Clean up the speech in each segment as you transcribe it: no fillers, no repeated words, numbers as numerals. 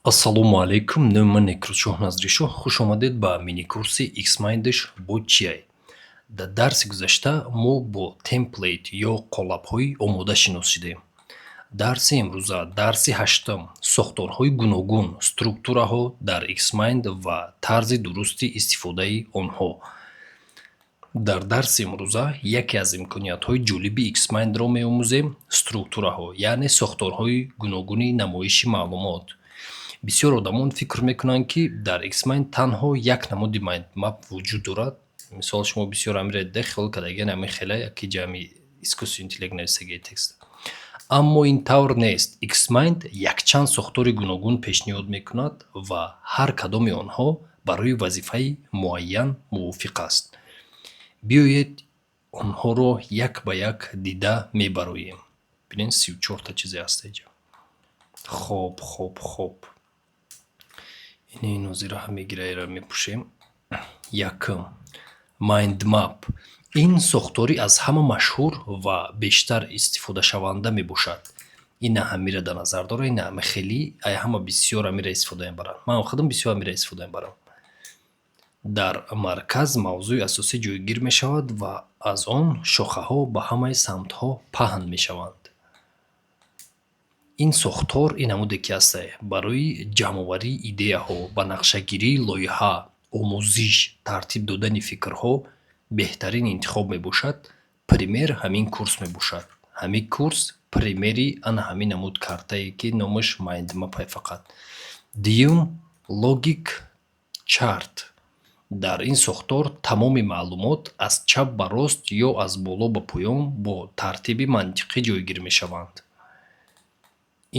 Ассалому алайкум, ман Некрусшоҳ Назришоҳ. Хуш омадед ба мини-курси Xmindish бо чиай. Дар дарси гузашта мо бо темплейт ё қолабҳои омода шинос шудем. Дарси имрӯза, дарси ҳаштум, сохторҳои гуногун, структураҳо дар Xmind ва тарзи дурусти истифодаи онҳо. Дар дарси имрӯза яке аз имкониятҳои ҷолиби Xmindро меомӯзем: структураҳо, яъне сохторҳои гуногуни намоиши маълумот. Бисёр одамон фикр мекунанд, ки дар Xmind танҳо як намуди майндмап вуҷуд дорад. Мисол, шумо бисёр амире де хиёл кардаген ами хеле яки ҷамъи искусствии интеллект нависагии текст. Аммо ин тавр нест. Xmind якчанд сохтори гуногун пешниҳод мекунад ва ҳар кадоми онҳо барои вазифаи муайян мувофиқ аст. Биёед онҳоро як ба як дида мебароем. Бинен 34 чизе ҳаст инҷо. Хоб. Ини нозира ҳамигираира мепӯшем. Якум, майндмап. Ин сохтори аз ҳама машҳур ва бештар истифодашаванда мебошад. Ина ҳамира дар назар дора, ина ҳама хеле ҳама бисёр амира истифода мебаранд. Ман худам бисёр амира истифода мебарам. Дар марказ мавзӯи асосӣ ҷойгир мешавад ва аз он шохаҳо ба ҳамаи самтҳо паҳн мешаванд. Ин сохтор ин намуде ки аст барои ҷамъоварии идеяҳо, ба нақшагирии лоиҳа, омӯзиш, тартиб додани фикрҳо беҳтарин интихоб мебошад. Пример ҳамин курс мебошад. Ҳамин курс примери ана ҳамин намуд картае ки номаш майндмапе фақат. Дуюм, логик чарт. Дар ин сохтор тамоми маълумот аз чап ба рост ё аз боло ба поён бо тартиби мантиқӣ ҷойгир мешаванд.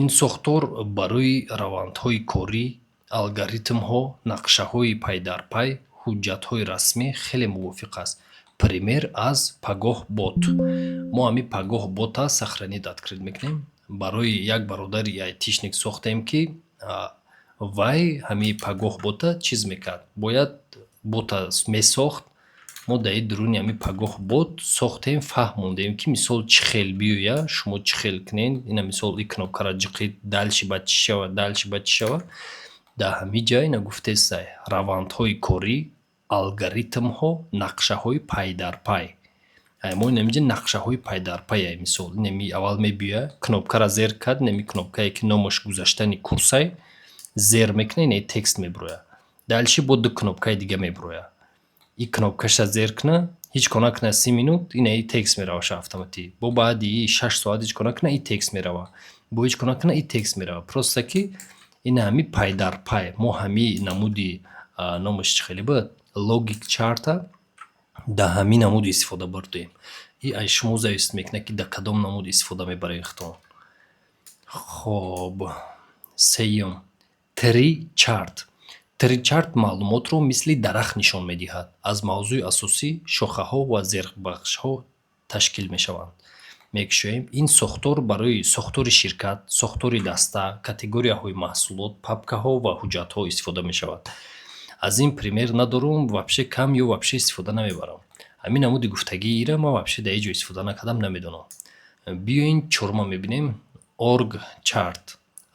Ин сохтор барои равандҳои корӣ, алгоритмҳо, нақшаҳои пай дар пай, ҳуҷҷатҳои расмӣ хеле мувофиқ аст. Пример аз Пагоҳ бот. Мо ҳамин Пагоҳ бота сохранид открит мекунем. Барои як бародари айтишник сохтем, ки вай ҳамин Пагоҳ бота чиз мекард. Бояд бота месохт. Мо дар дуруни ҳамин Пагоҳ бот сохтем, фаҳмондем, ки мисол чӣ хел биёя, шумо чӣ хел кунед. Ина мисол ин кнопкаро ҷиқид, дальши баъд чӣ шавад, дальши баъд чӣ шавад. Дар ҳамин ҷа ина гуфтест равандҳои корӣ, алгоритмҳо, нақшаҳои пай дар пай. Мо инамиҷа нақшаҳои пай дар пай мисол неми аввал мебиёя, кнопкаро зер кард, неми кнопкае ки номаш гузаштани курсай, зер мекунӣ, ина текст мебироя. Дальши бо ду кнопкаи дига мебироя. И кнопкаша зер куна, ҳеҷ кона куна 30 минут, ина и текст мераваша автоматик. Бо баъди 6 соат ҳеҷ кона куна, и текст мерава. Бо ҳеҷ кона куна, и текст мерава. Просто ки ина ҳами пай дар пай. Мо ҳами намуди номаш чӣ хеле буд? Логик чарта да ҳамин намуд истифода бурдем. И аз шумо зависит мекуна, ки да кадом намуд истифода мебаред худтон. Хоб. Сеюм, три чарт. Тричарт маълумотро мисли дарахт нишон медиҳад. Аз мавзӯи асосӣ, шохаҳо ва зербахшҳо ташкил мешаванд. Мекушоем, ин сохтор барои сохтори ширкат, сохтори даста, категорияҳои маҳсулот, папкаҳо ва ҳуҷҷатҳо истифода мешавад. Аз ин пример надорум, вабше кам ё вабше истифода намебарам. Ҳамин намуди гуфтагии ира ма вабше дар ҳеҷ ҷо истифода накардам, намедонам. Биёин чорма мебинем. Орг чарт.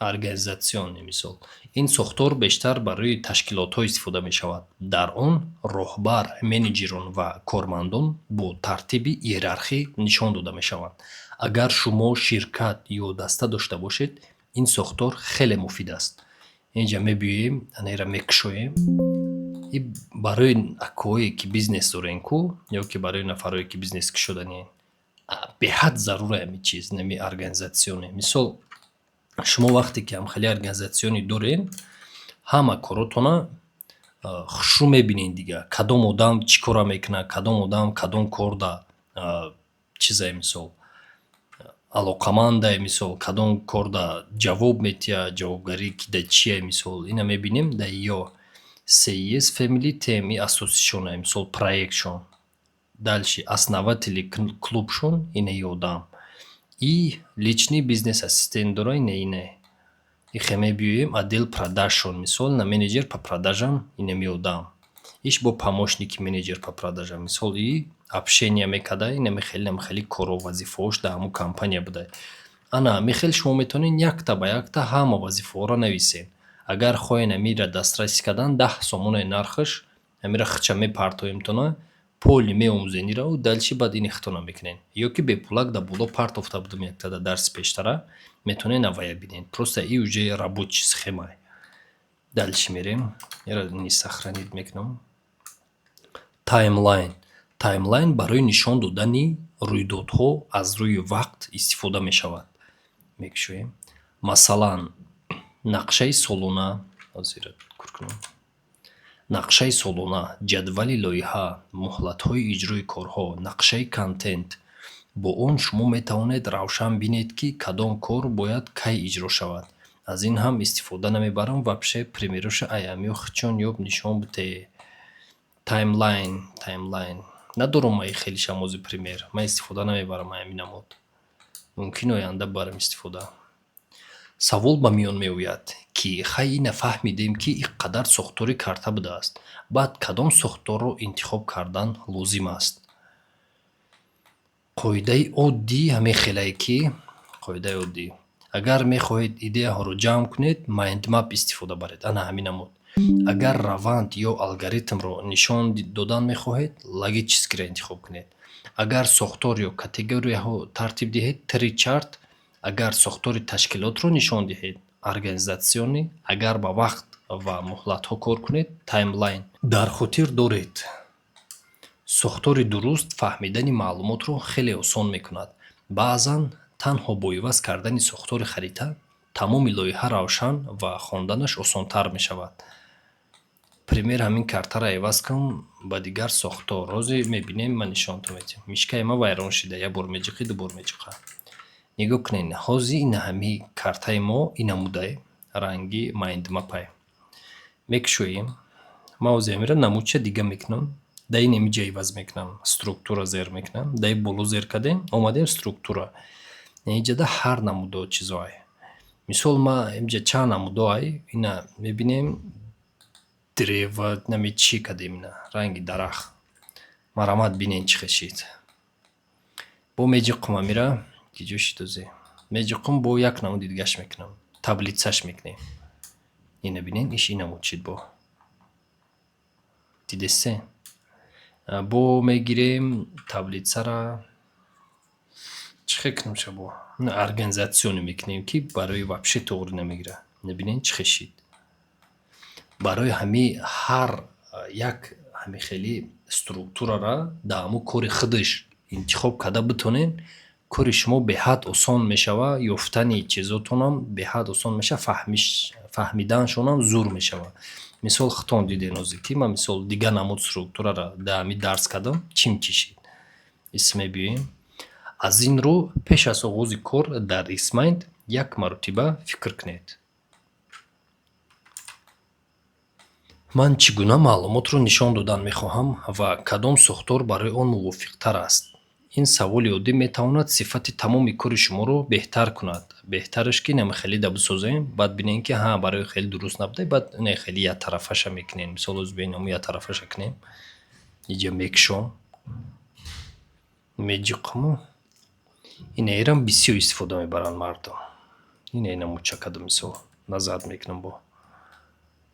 Организатсион мисол. Ин сохтор бештар барои ташкилотҳо истифода мешавад. Дар он роҳбар, менеҷерон ва кормандон бо тартиби иерархӣ нишон дода мешаванд. Агар шумо ширкат ё даста дошта бошед, ин сохтор хеле муфид аст. Инҷа мебиёем, анера мекушоем. И барои акоҳое ки бизнес дорен ку, ё ки барои нафарое ки бизнес кушоданиян, беҳад зарура ҳамин чиз, нами организатсионе. Мисол, шумо вақте ки ҳамхеле организатсиони дорен, ҳама коротона хушрӯ мебинен дига. Кадом одам чӣ кора мекунад, кадом одам кадом кор да чизае мисол алоқаманда мисол, кадом кор да ҷавоб метиҳад, ҷавобгарӣ ки да чие мисол. Ина мебинем да ё CES Family Team и асосишона мисол проектшон. Дальши основатели клубшон ина ёдам. И личный бизнес ассистент дора ина. И хеме биёем отдел продажшон мисол на менеҷер по продажам ина меодам. Иш бо помощники менеҷер по продажам мисол и общения мекарда ина хеле коро вазифаош да ҳамун компания буда. Ана мехел шумо метавонед якта ба якта ҳама вазифаҳоро нависед. агар хоҳен амира дастрасӣ кардан 10 сомонаи нархаш амира хича мепартоемтона поли меомӯзенирао дальчи баъд ини хитона мекунен ё ки бепулак да боло партофта будам якта да дарси пештара метонен авая бинен просто и уже рабочий схема дальчи мерем яра ини сохранить мекунам таймлайн барои нишон додани рӯйдодҳо аз рӯи вақт истифода мешавад мекушоем масалан нақшаи солона нақшаи солона ҷадвали лоиҳа муҳлатҳои иҷрои корҳо нақшаи контент бо он шумо метавонед равшан бинед ки кадом кор бояд кай иҷро шавад аз ин ҳам истифода намебарам вообще примероша аямиё хичон ёб нишон бите таймлайн надорам ман хеле шамози пример ман истифода намебарам аями намуд мумкин оянда барам истифода савол ба миён меояд ки хай ина фаҳмидем ки ин қадар сохтори карта будааст баъд кадом сохторро интихоб кардан лозим аст қоидаи оддӣ ҳамин хелае ки қоидаи оддӣ агар мехоҳед идеяҳоро ҷамъ кунед майндмап истифода баред ана ҳамин намуд агар раванд ё алгоритмро нишон додан мехоҳед логическиро интихоб кунед агар сохтор ё категорияҳо тартиб диҳед три чарт агар сохтори ташкилотро нишон диҳед организатсионӣ агар ба вақт ва муҳлатҳо кор кунед таймлайн дар хотир доред сохтори дуруст фаҳмидани маълумотро хеле осон мекунад баъзан танҳо бо иваз кардани сохтори харита тамоми лоиҳа равшан ва хонданаш осонтар мешавад пример ҳамин картара иваз кун ба дигар сохтор розе мебинем ма нишонто медиҳам мишкаи ма вайрон шида як бор меҷиқӣ дубор меҷиқа нигоҳ кунед ҳози ина ҳами картаи мо ина мудае ранги майндмапай мекушоем ма ҳози амира намудча дига мекунам дар ин имиҷа иваз мекунам структура зер мекунам дар боло зер кардем омадем структура инҷада ҳар намудо чизоай мисол ма имҷа чанд намудоай ина мебинем древа нами чӣ кардем ина ранги дарахт марамат бинен чӣ хешид бо меҷиқум амира киҷоши дозе меҷиқум бо як намуди дигаш мекунам таблицаш мекунем ина бинен иш ина намуд шид бо дидесе бо мегирем таблицара чихе кунем шабо организатсиони мекунем ки барои вообще тоғри намегира набинен чихе шид барои ҳами ҳар як ҳами хели структурара дар ҳамун кори худаш интихоб карда битонен кори шумо беҳад осон мешава ёфтани чизотонам беҳад осон мешава фаҳмиданшонам зур мешава мисол хитон диден ҳозир ки ман мисол дига намуд структурара дар ҳами дарс кардам чим чишид исме биёем аз ин рӯ пеш аз оғози кор дар исмайнд як маротиба фикр кунед ман чӣ гуна маълумотро нишон додан мехоҳам ва кадом сохтор барои он мувофиқтар аст ин саволи оддӣ метавонад сифати тамоми кори шуморо беҳтар кунад беҳтараш ки нами хеле да бисозем баъд бинем ки ҳа барои хеле дуруст набуда баъд не хеле яктарафаша мекунем мисол ҳозир бинем яктарафаша кунем иҷа мекушом меҷиқуму инаерам бисёр истифода мебаранд мардум ина мучакаду мисол назарат мекунам бо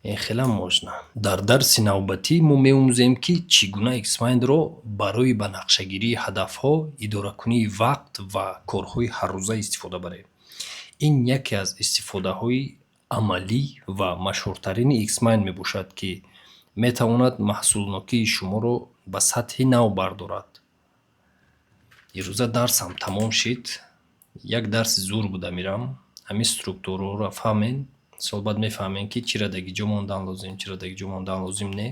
ин хела можна дар дарси навбатӣ мо меомӯзем ки чӣ гуна исмайндро барои ба нақшагирии ҳадафҳо идоракунии вақт ва корҳои ҳаррӯза истифода барем ин яке аз истифодаҳои амалӣ ва машҳуртарини исмайнд мебошад ки метавонад маҳсулнокии шуморо ба сатҳи нав бардорад ирӯза дарсам тамом шид як дарси зур буда мирам ҳамин структураро фаҳмен сол баъд мефаҳмем ки чира дар иҷо мондан лозим чира дар иҷо мондан лозим не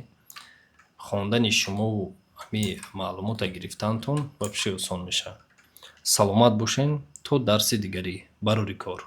хондани шумову ҳамин маълумота гирифтанатон вообще осон мешавад саломат бошен то дарси дигарӣ барори кор